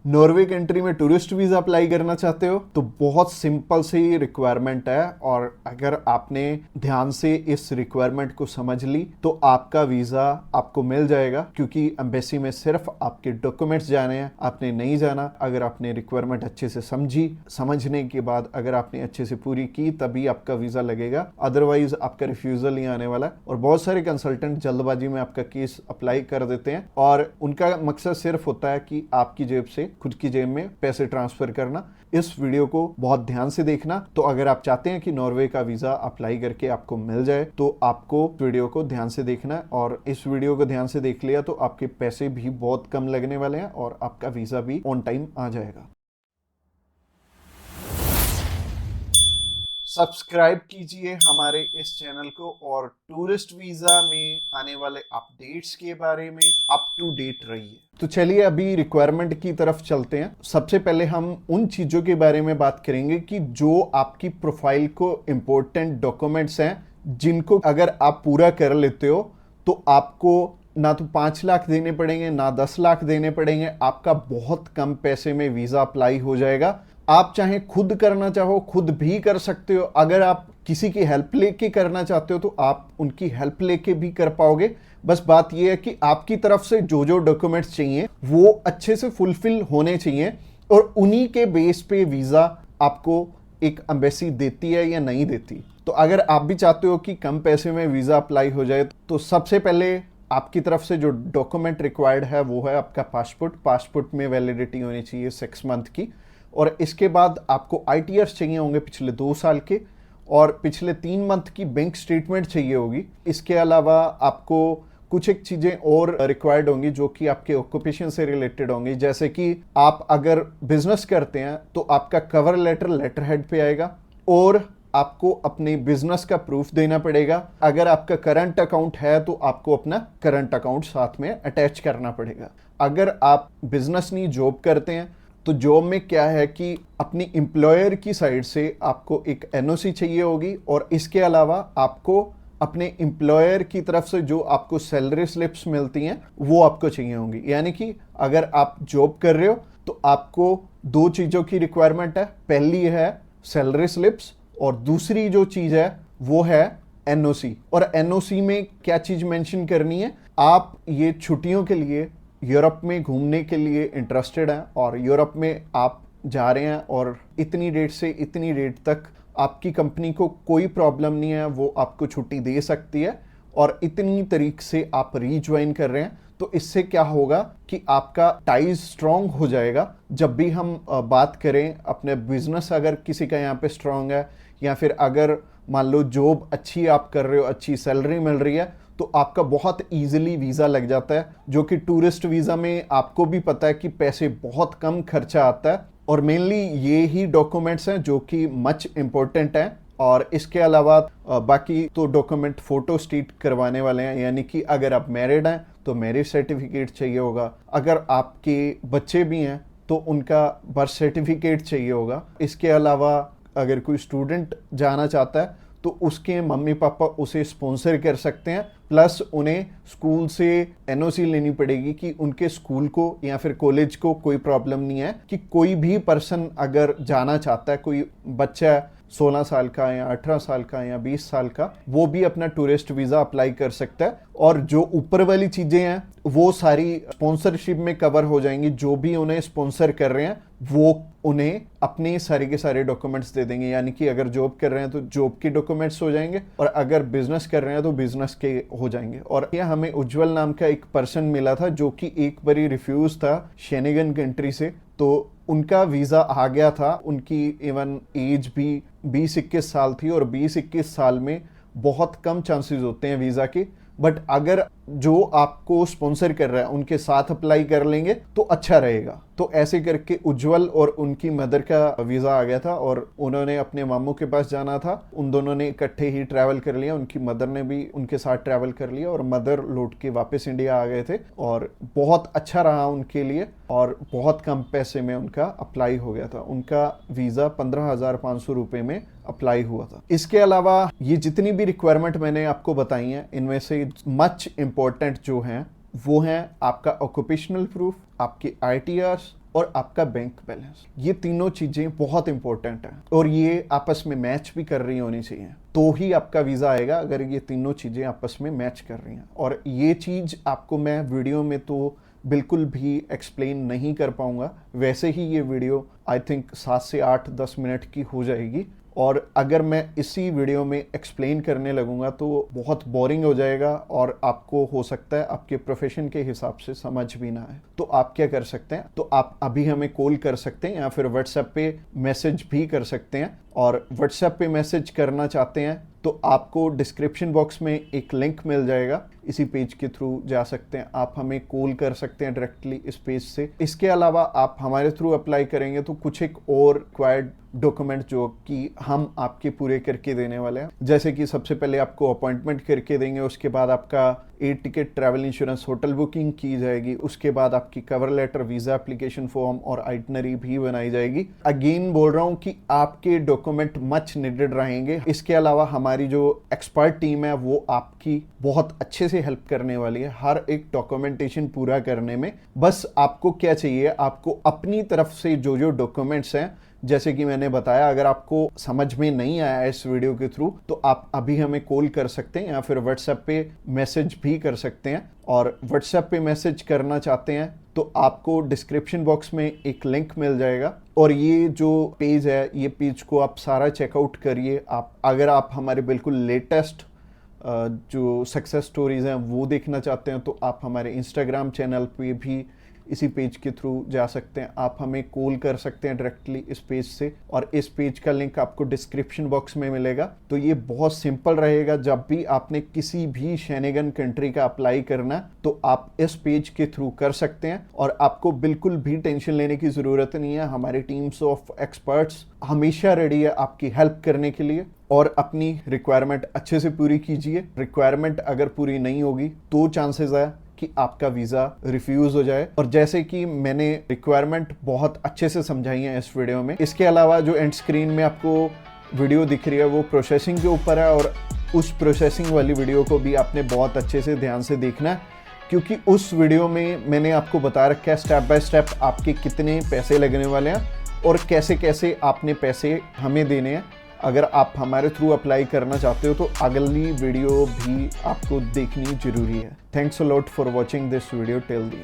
Norway country में tourist visa apply करना चाहते हो तो बहुत सिंपल सी रिक्वायरमेंट है, और अगर आपने ध्यान से इस रिक्वायरमेंट को समझ ली तो आपका वीजा आपको मिल जाएगा, क्योंकि एम्बेसी में सिर्फ आपके डॉक्यूमेंट्स जाने हैं, आपने नहीं जाना। अगर आपने रिक्वायरमेंट अच्छे से समझने के बाद अगर आपने अच्छे से पूरी की तभी आपका वीजा लगेगा, अदरवाइज आपका रिफ्यूजल ही आने वाला है। और बहुत सारे कंसल्टेंट जल्दबाजी में आपका केस अप्लाई कर देते हैं और उनका मकसद सिर्फ होता है कि आपकी जेब से, खुद की जेब में पैसे ट्रांसफर करना। इस वीडियो को बहुत ध्यान से देखना। तो अगर आप चाहते हैं कि नॉर्वे का वीजा अप्लाई करके आपको मिल जाए तो आपको वीडियो को ध्यान से देखना है, और इस वीडियो को ध्यान से देख लिया तो आपके पैसे भी बहुत कम लगने वाले हैं और आपका वीजा भी ऑन टाइम आ जाएगा। सब्सक्राइब कीजिए हमारे इस चैनल को और टूरिस्ट वीजा में आने वाले अपडेट्स के बारे में अप टू डेट रहिए। तो चलिए अभी रिक्वायरमेंट की तरफ चलते हैं। सबसे पहले हम उन चीजों के बारे में बात करेंगे कि जो आपकी प्रोफाइल को इंपॉर्टेंट डॉक्यूमेंट्स हैं, जिनको अगर आप पूरा कर लेते हो तो आपको ना तो 5 लाख देने पड़ेंगे ना 10 लाख देने पड़ेंगे, आपका बहुत कम पैसे में वीजा अप्लाई हो जाएगा। आप चाहे खुद करना चाहो खुद भी कर सकते हो, अगर आप किसी की हेल्प लेके करना चाहते हो तो आप उनकी हेल्प लेके भी कर पाओगे। बस बात यह है कि आपकी तरफ से जो जो डॉक्यूमेंट्स चाहिए वो अच्छे से फुलफिल होने चाहिए, और उन्हीं के बेस पे वीजा आपको एक एम्बेसी देती है या नहीं देती। तो अगर आप भी चाहते हो कि कम पैसे में वीजा अप्लाई हो जाए तो सबसे पहले आपकी तरफ से जो डॉक्यूमेंट रिक्वायर्ड है वो है आपका पासपोर्ट में वैलिडिटी होनी चाहिए 6 मंथ की, और इसके बाद आपको आईटीआर्स चाहिए होंगे पिछले 2 साल के, और पिछले 3 मंथ की बैंक स्टेटमेंट चाहिए होगी। इसके अलावा आपको कुछ एक चीज़ें और रिक्वायर्ड होंगी जो कि आपके ऑक्यूपेशन से रिलेटेड होंगी, जैसे कि आप अगर बिजनेस करते हैं तो आपका कवर लेटर हेड पे आएगा, और आपको अपने बिजनेस का प्रूफ देना पड़ेगा। अगर आपका करंट अकाउंट है तो आपको अपना करंट अकाउंट साथ में अटैच करना पड़ेगा। अगर आप बिजनेस नहीं जॉब करते हैं तो जॉब में क्या है कि अपनी एम्प्लॉयर की साइड से आपको एक एनओसी चाहिए होगी, और इसके अलावा आपको अपने एम्प्लॉयर की तरफ से जो आपको सैलरी स्लिप्स मिलती हैं वो आपको चाहिए होंगी। यानी कि अगर आप जॉब कर रहे हो तो आपको 2 चीज़ों की रिक्वायरमेंट है, पहली है सैलरी स्लिप्स और दूसरी जो चीज़ है वो है एनओसी। और एनओसी में क्या चीज़ मेंशन करनी है, आप ये छुट्टियों के लिए यूरोप में घूमने के लिए इंटरेस्टेड हैं और यूरोप में आप जा रहे हैं और इतनी डेट से इतनी डेट तक आपकी कंपनी को कोई प्रॉब्लम नहीं है, वो आपको छुट्टी दे सकती है, और इतनी तारीख से आप रीज्वाइन कर रहे हैं। तो इससे क्या होगा कि आपका टाइज स्ट्रॉन्ग हो जाएगा। जब भी हम बात करें अपने बिजनेस, अगर किसी का यहाँ पे स्ट्रॉन्ग है, या फिर अगर मान लो जॉब अच्छी आप कर रहे हो, अच्छी सैलरी मिल रही है, तो आपका बहुत इजीली वीज़ा लग जाता है, जो कि टूरिस्ट वीज़ा में आपको भी पता है कि पैसे बहुत कम खर्चा आता है। और मेनली ये ही डॉक्यूमेंट्स हैं जो कि मच इम्पोर्टेंट हैं। और इसके अलावा बाकी तो डॉक्यूमेंट फोटो स्टेट करवाने वाले हैं, यानी कि अगर आप मैरिड हैं तो मैरिज सर्टिफिकेट चाहिए होगा, अगर आपके बच्चे भी हैं तो उनका बर्थ सर्टिफिकेट चाहिए होगा। इसके अलावा अगर कोई स्टूडेंट जाना चाहता है तो उसके मम्मी पापा उसे स्पॉन्सर कर सकते हैं, प्लस उन्हें स्कूल से एनओसी लेनी पड़ेगी कि उनके स्कूल को या फिर कॉलेज को कोई प्रॉब्लम नहीं है कि कोई भी पर्सन अगर जाना चाहता है, कोई बच्चा 16 साल का या 18 साल का या 20 साल का, वो भी अपना टूरिस्ट वीज़ा अप्लाई कर सकता है। और जो ऊपर वाली चीज़ें हैं वो सारी स्पॉन्सरशिप में कवर हो जाएंगी। जो भी उन्हें स्पॉन्सर कर रहे हैं वो उन्हें अपने सारे के सारे डॉक्यूमेंट्स दे देंगे, यानी कि अगर जॉब कर रहे हैं तो जॉब के डॉक्यूमेंट्स हो जाएंगे, और अगर बिजनेस कर रहे हैं तो बिजनेस के हो जाएंगे। और यह हमें उज्जवल नाम का एक पर्सन मिला था जो कि एक बारी रिफ्यूज था शेनेगन कंट्री से, तो उनका वीज़ा आ गया था। उनकी इवन एज भी 20-21 साल थी, और 20-21 साल में बहुत कम चांसेस होते हैं वीज़ा के। बट अगर जो आपको स्पॉन्सर कर रहा है उनके साथ अप्लाई कर लेंगे तो अच्छा रहेगा। तो ऐसे करके उज्जवल और उनकी मदर का वीज़ा आ गया था, और उन्होंने अपने मामू के पास जाना था, उन दोनों ने इकट्ठे ही ट्रैवल कर लिया, उनकी मदर ने भी उनके साथ ट्रैवल कर लिया, और मदर लौट के वापस इंडिया आ गए थे, और बहुत अच्छा रहा उनके लिए, और बहुत कम पैसे में उनका अप्लाई हो गया था। उनका वीज़ा 15,500 रुपये में अप्लाई हुआ था। इसके अलावा ये जितनी भी रिक्वायरमेंट मैंने आपको बताई हैं, इनमें से मच इम्पोर्टेंट जो हैं वो हैं आपका ऑक्यूपेशनल प्रूफ, आपके आईटीआर्स, और आपका बैंक बैलेंस। ये तीनों चीजें बहुत इंपॉर्टेंट हैं और ये आपस में मैच भी कर रही होनी चाहिए, तो ही आपका वीजा आएगा अगर ये तीनों चीजें आपस में मैच कर रही हैं। और ये चीज आपको मैं वीडियो में तो बिल्कुल भी एक्सप्लेन नहीं कर पाऊंगा, वैसे ही ये वीडियो आई थिंक 7 से 8-10 मिनट की हो जाएगी, और अगर मैं इसी वीडियो में एक्सप्लेन करने लगूंगा तो बहुत बोरिंग हो जाएगा और आपको हो सकता है आपके प्रोफेशन के हिसाब से समझ भी ना आए। तो आप क्या कर सकते हैं, तो आप अभी हमें कॉल कर सकते हैं या फिर व्हाट्सएप पे मैसेज भी कर सकते हैं। और व्हाट्सएप पे मैसेज करना चाहते हैं तो आपको डिस्क्रिप्शन बॉक्स में एक लिंक मिल जाएगा, इसी पेज के थ्रू जा सकते हैं। आप हमें कॉल कर सकते हैं डायरेक्टली इस पेज से। इसके अलावा आप हमारे थ्रू अप्लाई करेंगे तो कुछ एक और रिक्वायर्ड डॉक्यूमेंट जो कि हम आपके पूरे करके देने वाले हैं, जैसे कि सबसे पहले आपको अपॉइंटमेंट करके देंगे, उसके बाद आपका air ticket, travel insurance, hotel booking की जाएगी, उसके बाद आपकी cover letter, visa application form और आइटनरी भी बनाई जाएगी। अगेन बोल रहा हूँ कि आपके डॉक्यूमेंट मच नीडेड रहेंगे। इसके अलावा हमारी जो एक्सपर्ट टीम है वो आपकी बहुत अच्छे से हेल्प करने वाली है हर एक डॉक्यूमेंटेशन पूरा करने में। बस आपको क्या चाहिए, आपको अपनी तरफ से जो जो डॉक्यूमेंट्स हैं, जैसे कि मैंने बताया, अगर आपको समझ में नहीं आया इस वीडियो के थ्रू तो आप अभी हमें कॉल कर सकते हैं या फिर व्हाट्सएप पे मैसेज भी कर सकते हैं। और व्हाट्सएप पे मैसेज करना चाहते हैं तो आपको डिस्क्रिप्शन बॉक्स में एक लिंक मिल जाएगा, और ये जो पेज है, ये पेज को आप सारा चेकआउट करिए। आप अगर आप हमारे बिल्कुल लेटेस्ट जो सक्सेस स्टोरीज हैं वो देखना चाहते हैं तो आप हमारे इंस्टाग्राम चैनल पे भी इसी पेज के थ्रू जा सकते हैं। आप हमें कॉल कर सकते हैं डायरेक्टली इस पेज से, और इस पेज का लिंक आपको डिस्क्रिप्शन बॉक्स में मिलेगा। तो ये बहुत सिंपल रहेगा, जब भी आपने किसी भी शेनेगन कंट्री का अप्लाई करना है तो आप इस पेज के थ्रू कर सकते हैं, और आपको बिल्कुल भी टेंशन लेने की ज़रूरत नहीं है। हमारी टीम्स ऑफ एक्सपर्ट्स हमेशा रेडी है आपकी हेल्प करने के लिए, और अपनी रिक्वायरमेंट अच्छे से पूरी कीजिए। रिक्वायरमेंट अगर पूरी नहीं होगी तो चांसेस है कि आपका वीज़ा रिफ्यूज़ हो जाए। और जैसे कि मैंने रिक्वायरमेंट बहुत अच्छे से समझाई है इस वीडियो में। इसके अलावा जो एंड स्क्रीन में आपको वीडियो दिख रही है वो प्रोसेसिंग के ऊपर है, और उस प्रोसेसिंग वाली वीडियो को भी आपने बहुत अच्छे से ध्यान से देखना है, क्योंकि उस वीडियो में मैंने आपको बता रखा है स्टेप बाय स्टेप आपके कितने पैसे लगने वाले हैं और कैसे कैसे आपने पैसे हमें देने हैं। अगर आप हमारे थ्रू अप्लाई करना चाहते हो तो अगली वीडियो भी आपको देखनी जरूरी है। Thanks a lot for watching this video till the end.